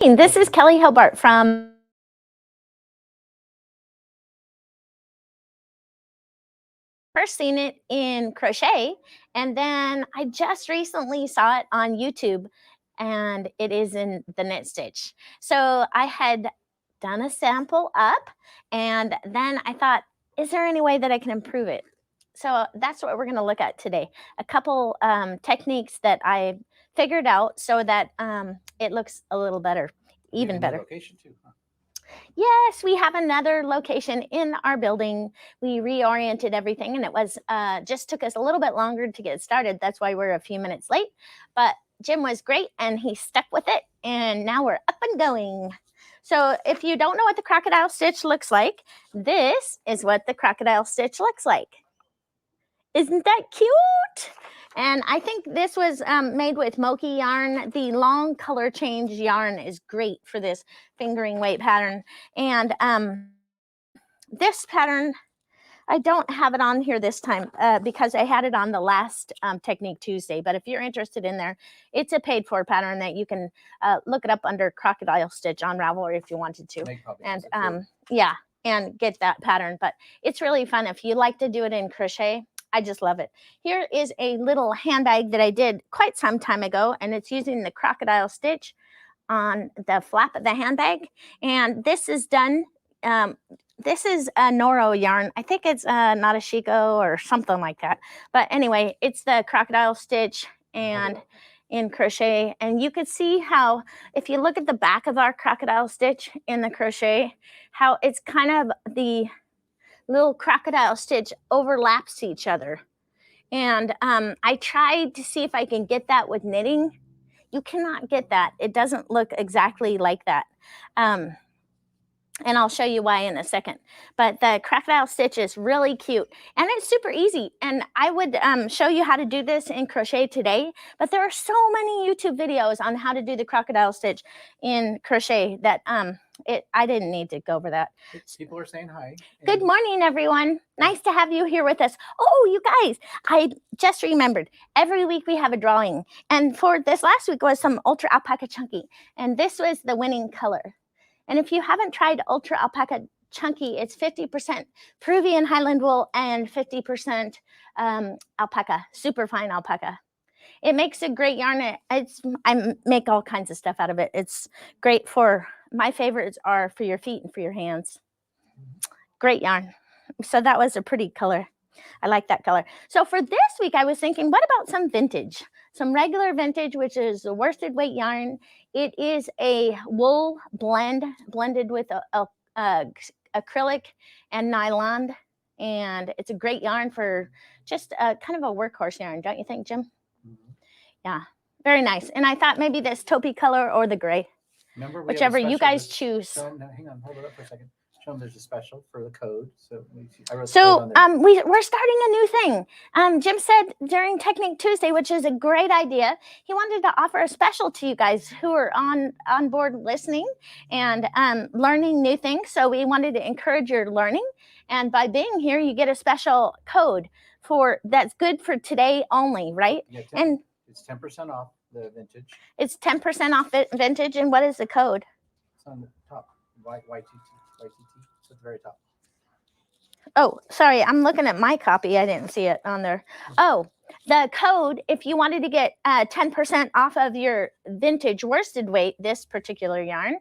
This is Kelly Hobart from first seen it in crochet, and then I just recently saw it on YouTube, and it is in the knit stitch. So I had done a sample up, and then I thought, is there any way that I can improve it? So that's what we're going to look at today. A couple techniques that I figured out so that it looks a little better, even better. Location too, huh? Yes, we have another location in our building. We reoriented everything, and it was just took us a little bit longer to get started. That's why we're a few minutes late. But Jim was great, and he stuck with it, and now we're up and going. So if you don't know what the crocodile stitch looks like, this is what the crocodile stitch looks like. Isn't that cute? And I think this was made with Mochi yarn. The long color change yarn is great for this fingering weight pattern. And this pattern, I don't have it on here this time because I had it on the last Technique Tuesday. But if you're interested in there, it's a paid for pattern that you can look it up under Crocodile Stitch on Ravelry if you wanted to. And yeah, and get that pattern. But it's really fun. If you like to do it in crochet, I just love it. Here is a little handbag that I did quite some time ago, and it's using the crocodile stitch on the flap of the handbag. And this is done. This is a Noro yarn. I think it's not a Shiko or something like that. But anyway, it's the crocodile stitch and in crochet. And you could see how, if you look at the back of our crocodile stitch in the crochet, how it's kind of the little crocodile stitch overlaps each other. And I tried to see if I can get that with knitting. You cannot get that. It doesn't look exactly like that. And I'll show you why in a second. But the crocodile stitch is really cute, and it's super easy. And I would show you how to do this in crochet today, but there are so many YouTube videos on how to do the crocodile stitch in crochet that I didn't need to go over that. People are saying hi. Good morning, everyone. Nice to have you here with us. Oh, you guys, I just remembered. Every week we have a drawing. And for this last week was some Ultra Alpaca Chunky. And this was the winning color. And if you haven't tried Ultra Alpaca Chunky, it's 50% Peruvian Highland wool and 50% alpaca, super fine alpaca. It makes a great yarn. I make all kinds of stuff out of it. It's great for, my favorites are for your feet and for your hands. Great yarn. So that was a pretty color. I like that color. So for this week, I was thinking, what about some vintage? Some regular vintage, which is a worsted weight yarn. It is a wool blended with acrylic and nylon. And it's a great yarn for just kind of a workhorse yarn, don't you think, Jim? Mm-hmm. Yeah, very nice. And I thought maybe this taupey color or the gray. Remember, whichever you guys choose. Hang on, hold it up for a second. Show them there's a special for the code. So we're starting a new thing. Jim said during Technique Tuesday, which is a great idea, he wanted to offer a special to you guys who are on board listening and learning new things. So we wanted to encourage your learning. And by being here, you get a special code that's good for today only, right? Yeah, and it's 10% off the vintage. It's 10% off vintage. And what is the code? It's on the top. YTT. It's at the very top. Oh, sorry. I'm looking at my copy. I didn't see it on there. Oh, the code, if you wanted to get 10% off of your vintage worsted weight, this particular yarn,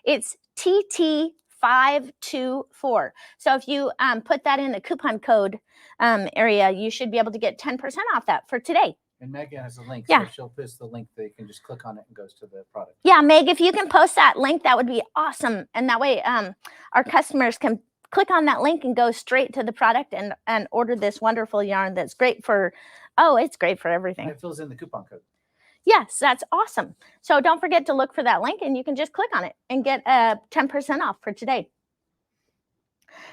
it's TT524. So if you put that in the coupon code area, you should be able to get 10% off that for today. And Megan has a link, yeah. So she'll post the link that you can just click on it and goes to the product. Yeah, Meg, if you can post that link, that would be awesome. And that way our customers can click on that link and go straight to the product and order this wonderful yarn that's great for, it's great for everything. And it fills in the coupon code. Yes, that's awesome. So don't forget to look for that link, and you can just click on it and get 10% off for today.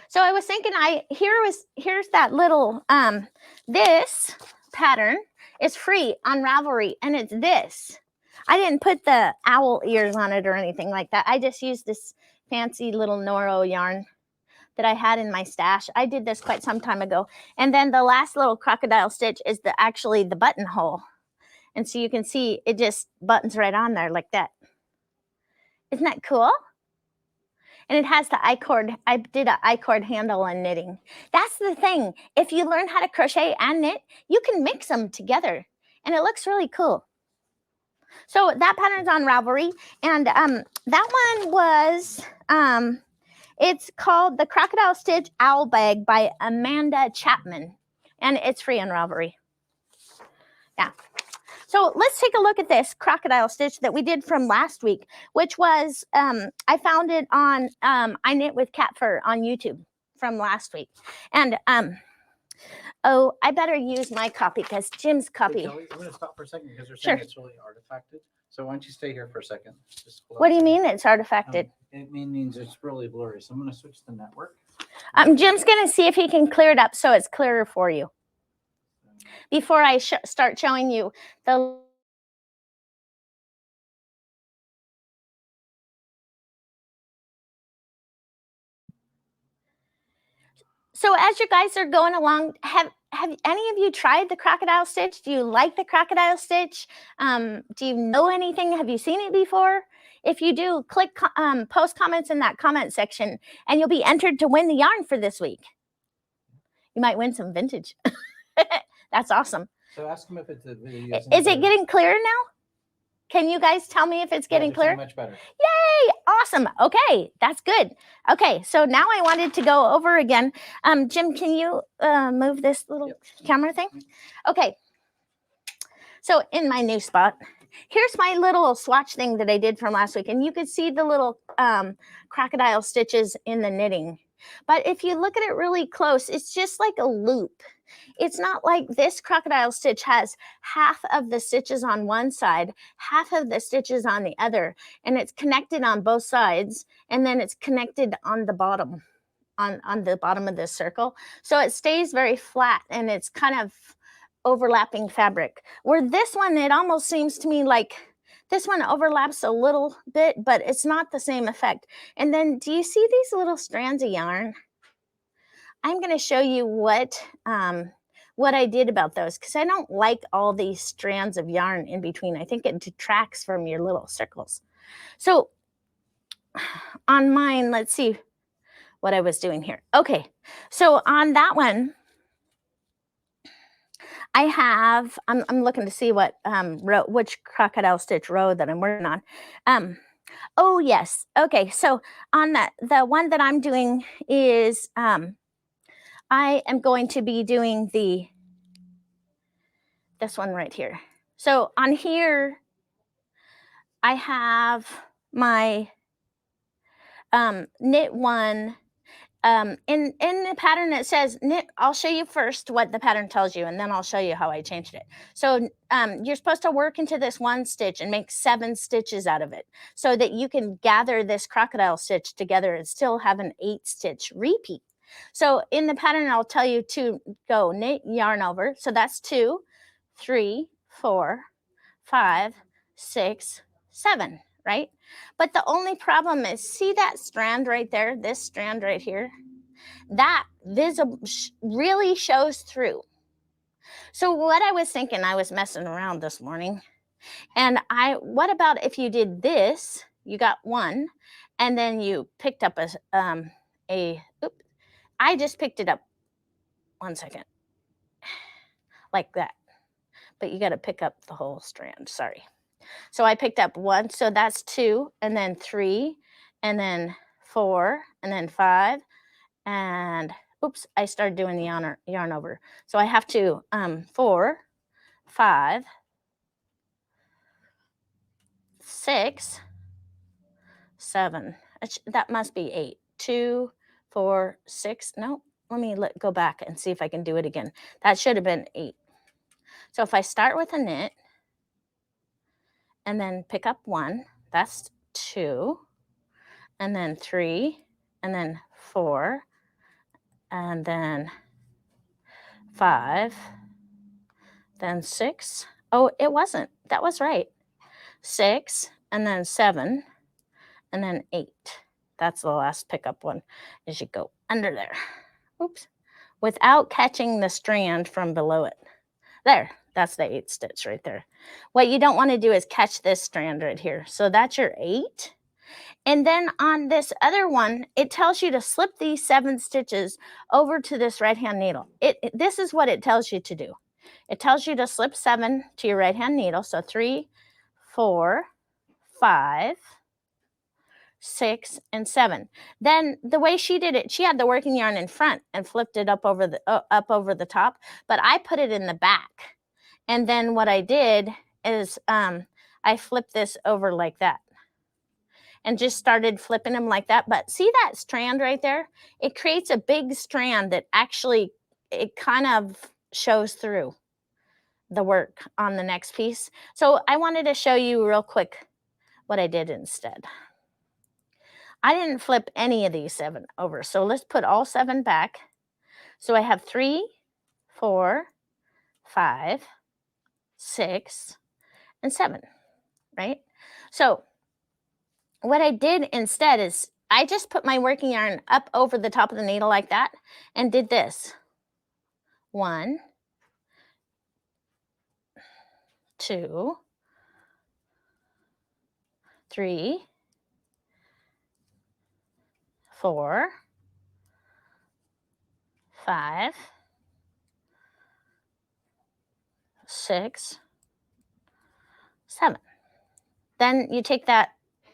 So I was thinking, here's that little, this pattern is free on Ravelry, and it's this. I didn't put the owl ears on it or anything like that. I just used this fancy little Noro yarn that I had in my stash. I did this quite some time ago. And then the last little crocodile stitch is actually the buttonhole. And so you can see it just buttons right on there like that. Isn't that cool? And it has the I-cord. I did an I-cord handle on knitting. That's the thing. If you learn how to crochet and knit, you can mix them together, and it looks really cool. So that pattern's on Ravelry, and that one was, it's called the Crocodile Stitch Owl Bag by Amanda Chapman, and it's free on Ravelry. Yeah. So let's take a look at this crocodile stitch that we did from last week, which was, I found it on I Knit with Cat Fur on YouTube from last week. And oh, I better use my copy because Jim's copy. Hey, Kelley, I'm going to stop for a second because they're Sure. saying it's really artifacted. So why don't you stay here for a second? Just What do you mean it's artifacted? It means it's really blurry. So I'm going to switch the network. Jim's going to see if he can clear it up so it's clearer for you. Before I start showing you the So as you guys are going along, have any of you tried the crocodile stitch? Do you like the crocodile stitch? Do you know anything? Have you seen it before? If you do, click post comments in that comment section and you'll be entered to win the yarn for this week. You might win some vintage. That's awesome. So ask him if it's a video. Is it getting clearer now? Can you guys tell me if it's getting clear? Much better. Yay! Awesome. Okay, that's good. Okay, so now I wanted to go over again. Jim, can you move this little camera thing? Okay. So in my new spot, here's my little swatch thing that I did from last week, and you could see the little crocodile stitches in the knitting. But if you look at it really close, it's just like a loop. It's not like this crocodile stitch has half of the stitches on one side, half of the stitches on the other, and it's connected on both sides, and then it's connected on the bottom, on the bottom of this circle. So it stays very flat, and it's kind of overlapping fabric. Where this one, it almost seems to me like this one overlaps a little bit, but it's not the same effect. And then do you see these little strands of yarn? I'm going to show you what I did about those, because I don't like all these strands of yarn in between. I think it detracts from your little circles. So on mine, let's see what I was doing here. Okay, so on that one, I have, I'm looking to see what row, which crocodile stitch row that I'm working on. Oh yes, okay, so on the one that I'm doing is, I am going to be doing this one right here. So on here, I have my knit one. In the pattern it says knit. I'll show you first what the pattern tells you, and then I'll show you how I changed it. So you're supposed to work into this one stitch and make 7 stitches out of it, so that you can gather this crocodile stitch together and still have an 8-stitch repeat. So in the pattern, I'll tell you to go knit, yarn over. So that's 2, 3, 4, 5, 6, 7, right? But the only problem is, see that strand right there, this strand right here? That really shows through. So what I was thinking, I was messing around this morning, and what about if you did this? You got 1, and then you picked up oops, I just picked it up, 1 second, like that. But you got to pick up the whole strand, sorry. So I picked up 1, so that's 2, and then 3, and then 4, and then 5, and oops, I started doing the yarn over. So I have to 4, 5, 6, 7. That must be 8. 2, 4, 6. No, let me go back and see if I can do it again. That should have been 8. So if I start with a knit and then pick up 1, that's 2, and then 3, and then 4, and then 5, then 6. Oh, it wasn't. That was right. 6, and then 7, and then 8. That's the last pickup one, as you go under there. Oops. Without catching the strand from below it. There, that's the 8 stitch right there. What you don't want to do is catch this strand right here. So that's your 8. And then on this other one, it tells you to slip these 7 stitches over to this right-hand needle. This is what it tells you to do. It tells you to slip 7 to your right-hand needle. So 3, 4, 5, 6, and 7. Then the way she did it, she had the working yarn in front and flipped it up over the top, but I put it in the back. And then what I did is I flipped this over like that and just started flipping them like that. But see that strand right there? It creates a big strand that actually, it kind of shows through the work on the next piece. So I wanted to show you real quick what I did instead. I didn't flip any of these 7 over. So let's put all 7 back. So I have 3, 4, 5, 6, and 7, right? So what I did instead is I just put my working yarn up over the top of the needle like that and did this. 1, 2, 3, 4, 5, 6, 7. Then you take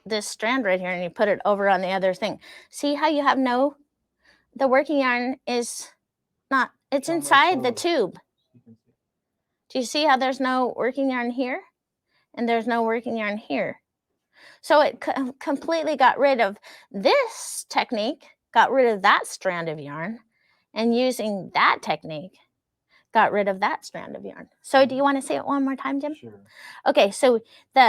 this strand right here and you put it over on the other thing. See how you have the working yarn is not, it's inside the tube. Do you see how there's no working yarn here and there's no working yarn here? So it completely got rid of this technique, got rid of that strand of yarn, and using that technique got rid of that strand of yarn. So do you want to say it one more time, Jim? Sure. Okay, so we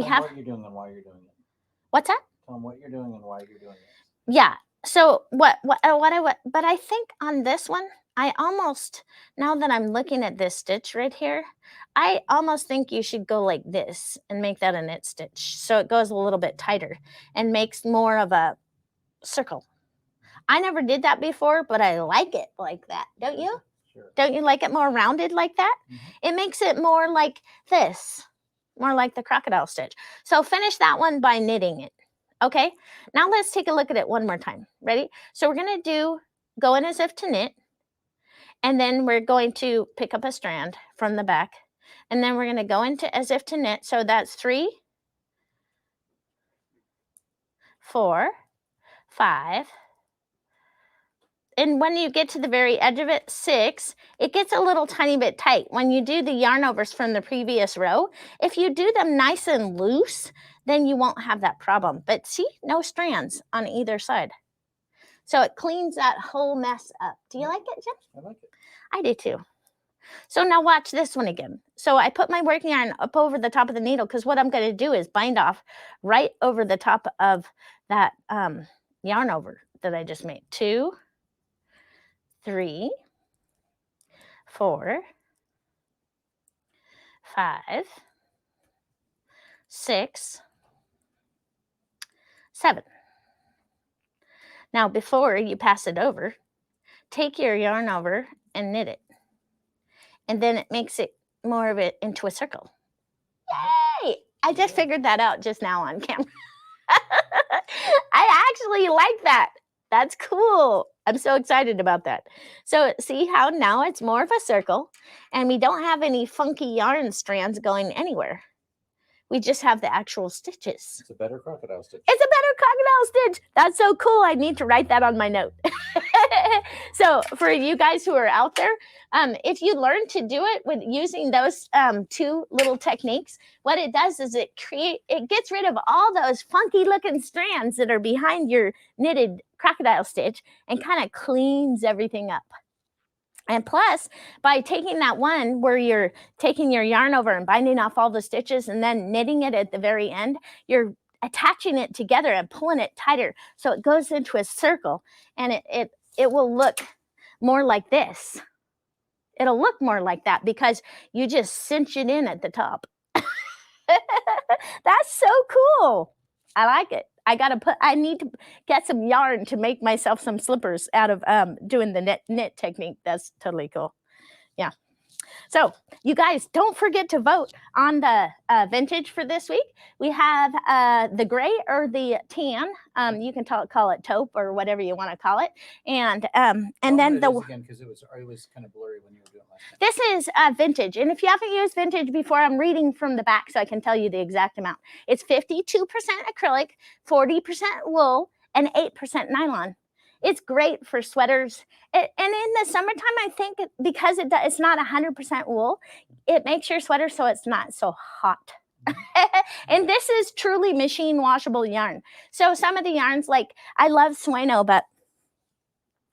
have what you're doing and why you're doing it. What's that? Tell them what you're doing and why you're doing it. Yeah. So but I think on this one, I almost, now that I'm looking at this stitch right here, I almost think you should go like this and make that a knit stitch. So it goes a little bit tighter and makes more of a circle. I never did that before, but I like it like that. Don't you? Sure. Don't you like it more rounded like that? Mm-hmm. It makes it more like this, more like the crocodile stitch. So finish that one by knitting it. Okay, now let's take a look at it one more time. Ready? So we're going to go in as if to knit, and then we're going to pick up a strand from the back, and then we're going to go into as if to knit. So that's 3, 4, 5, and when you get to the very edge of it, 6, it gets a little tiny bit tight. When you do the yarn overs from the previous row, if you do them nice and loose, then you won't have that problem. But see, no strands on either side. So it cleans that whole mess up. Do you like it, Jim? I like it. I do too. So now watch this one again. So I put my working yarn up over the top of the needle because what I'm going to do is bind off right over the top of that yarn over that I just made. 2, 3, 4, 5, 6, 7. Now, before you pass it over, take your yarn over and knit it. And then it makes it more of it into a circle. Yay! I just figured that out just now on camera. I actually like that. That's cool. I'm so excited about that. So see how now it's more of a circle and we don't have any funky yarn strands going anywhere. We just have the actual stitches. It's a better crocodile stitch. It's a better crocodile stitch. That's so cool. I need to write that on my note. So for you guys who are out there, if you learn to do it with using those 2 little techniques, what it does is it gets rid of all those funky looking strands that are behind your knitted crocodile stitch and kind of cleans everything up. And plus, by taking that one where you're taking your yarn over and binding off all the stitches and then knitting it at the very end, you're attaching it together and pulling it tighter so it goes into a circle, and it will look more like this. It'll look more like that because you just cinch it in at the top. That's so cool. I like it. I need to get some yarn to make myself some slippers out of doing the knit technique. That's totally cool. Yeah. So you guys don't forget to vote on the vintage for this week. We have the gray or the tan. You can call it taupe or whatever you want to call it. And then the again, because it was kind of blurry when you were doing it last time. this is vintage. And if you haven't used vintage before, I'm reading from the back so I can tell you the exact amount. It's 52% acrylic, 40% wool, and 8% nylon. It's great for sweaters. And in the summertime, I think because it's not 100% wool, it makes your sweater so it's not so hot. And this is truly machine washable yarn. So some of the yarns, like I love Sueno, but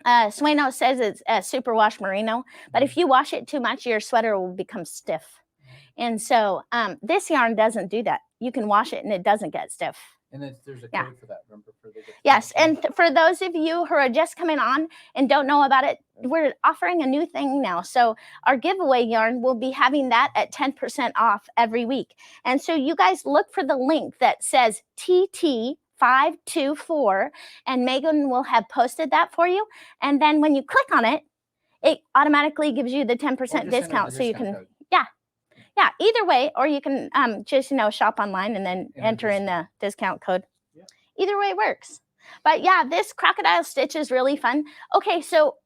Sueno says it's a superwash merino. But if you wash it too much, your sweater will become stiff. And so this yarn doesn't do that. You can wash it and it doesn't get stiff. And then there's a code for that, remember? Yes, and for those of you who are just coming on and don't know about it, we're offering a new thing now. So our giveaway yarn, will be having that at 10% off every week. And so you guys look for the link that says TT524, and Megan will have posted that for you. And then when you click on it, it automatically gives you the 10% discount. So you can, code. Yeah, either way, or you can just, shop online and then enter in the discount code. Yeah. Either way works. But yeah, this Crocodile Stitch is really fun. Okay, so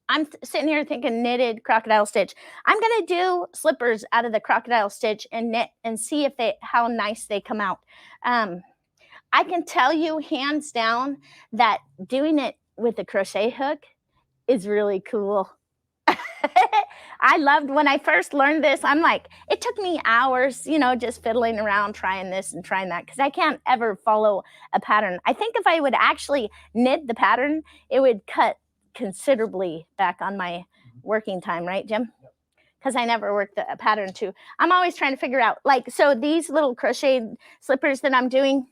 I'm sitting here thinking knitted Crocodile Stitch. I'm going to do slippers out of the Crocodile Stitch and knit and see how nice they come out. I can tell you hands down that doing it with a crochet hook is really cool. I loved when I first learned this. I'm like, it took me hours, just fiddling around, trying this and trying that, because I can't ever follow a pattern. I think if I would actually knit the pattern, it would cut considerably back on my working time, right, Jim? Because I never worked a pattern too. I'm always trying to figure out, so these little crocheted slippers that I'm doing,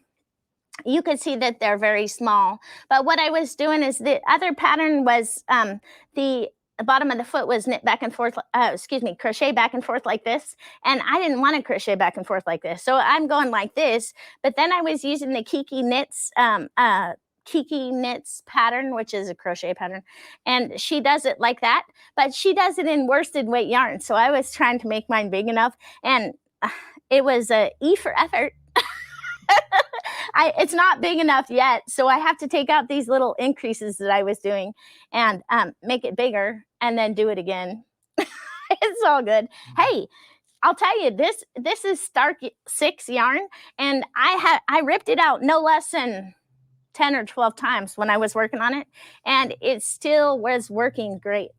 you can see that they're very small. But what I was doing is the other pattern was the bottom of the foot was knit back and forth, crochet back and forth like this. And I didn't want to crochet back and forth like this. So I'm going like this, but then I was using the Kiki Knits pattern, which is a crochet pattern. And she does it like that, but she does it in worsted weight yarn. So I was trying to make mine big enough, and it was a E for effort. It's not big enough yet, so I have to take out these little increases that I was doing and make it bigger and then do it again. It's all good. Hey, I'll tell you, this is Stark 6 yarn, and I ripped it out no less than 10 or 12 times when I was working on it, and it still was working great.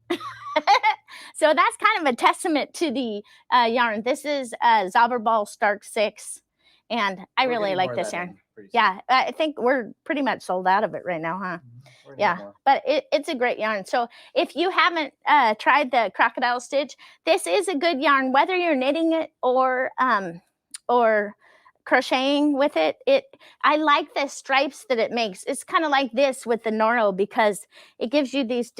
So that's kind of a testament to the yarn. This is Zauberball Stark 6. And I really like this yarn. Yeah, I think we're pretty much sold out of it right now, huh? Yeah, but it's a great yarn. So if you haven't tried the Crocodile Stitch, this is a good yarn, whether you're knitting it or crocheting with it. I like the stripes that it makes. It's kind of like this with the Noro, because it gives you these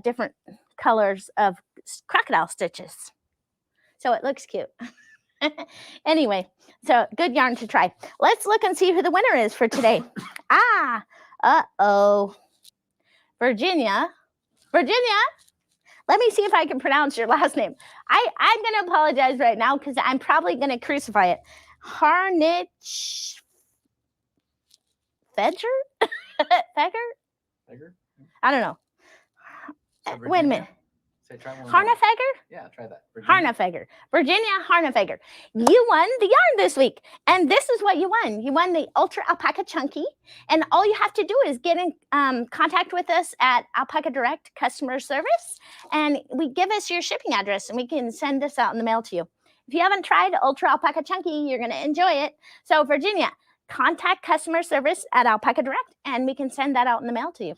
different colors of crocodile stitches. So it looks cute. Anyway, so good yarn to try. Let's look and see who the winner is for today. Virginia. Let me see if I can pronounce your last name. I'm going to apologize right now because I'm probably going to crucify it. Harnich Fegger? Fegger? I don't know. Wait a minute. Harnefegger? Yeah, try that. Virginia Harnefegger. You won the yarn this week. And this is what you won. You won the Ultra Alpaca Chunky. And all you have to do is get in contact with us at Alpaca Direct Customer Service. And give us your shipping address, and we can send this out in the mail to you. If you haven't tried Ultra Alpaca Chunky, you're going to enjoy it. So, Virginia, contact customer service at Alpaca Direct, and we can send that out in the mail to you.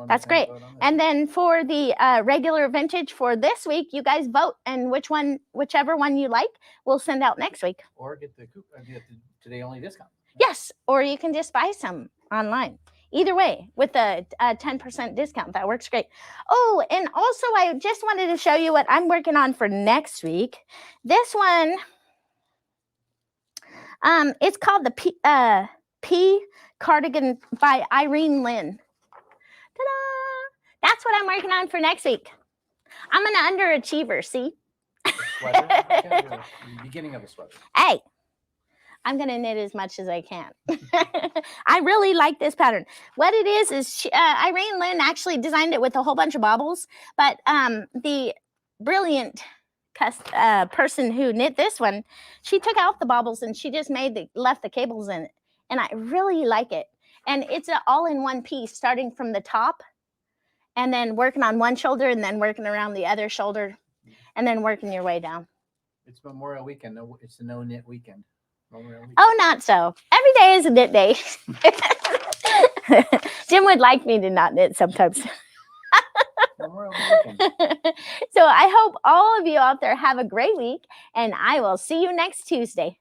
That's great. And then for the regular vintage for this week, you guys vote, and whichever one you like, we'll send out next week. Or get the today only discount. Yes, or you can just buy some online. Either way, with a 10% discount, that works great. Oh, and also I just wanted to show you what I'm working on for next week. This one, it's called the P Cardigan by Irene Lynn. Ta-da! That's what I'm working on for next week. I'm an underachiever, see? Sweater. The beginning of a sweater. Hey, I'm going to knit as much as I can. I really like this pattern. What it is Irene Lynn actually designed it with a whole bunch of baubles, but the brilliant person who knit this one, she took out the baubles and she just left the cables in it. And I really like it. And it's an all-in-one piece, starting from the top and then working on one shoulder and then working around the other shoulder and then working your way down. It's Memorial Weekend. No, it's a no knit weekend. Oh, not so. Every day is a knit day. Jim would like me to not knit sometimes. Memorial Weekend. So I hope all of you out there have a great week, and I will see you next Tuesday.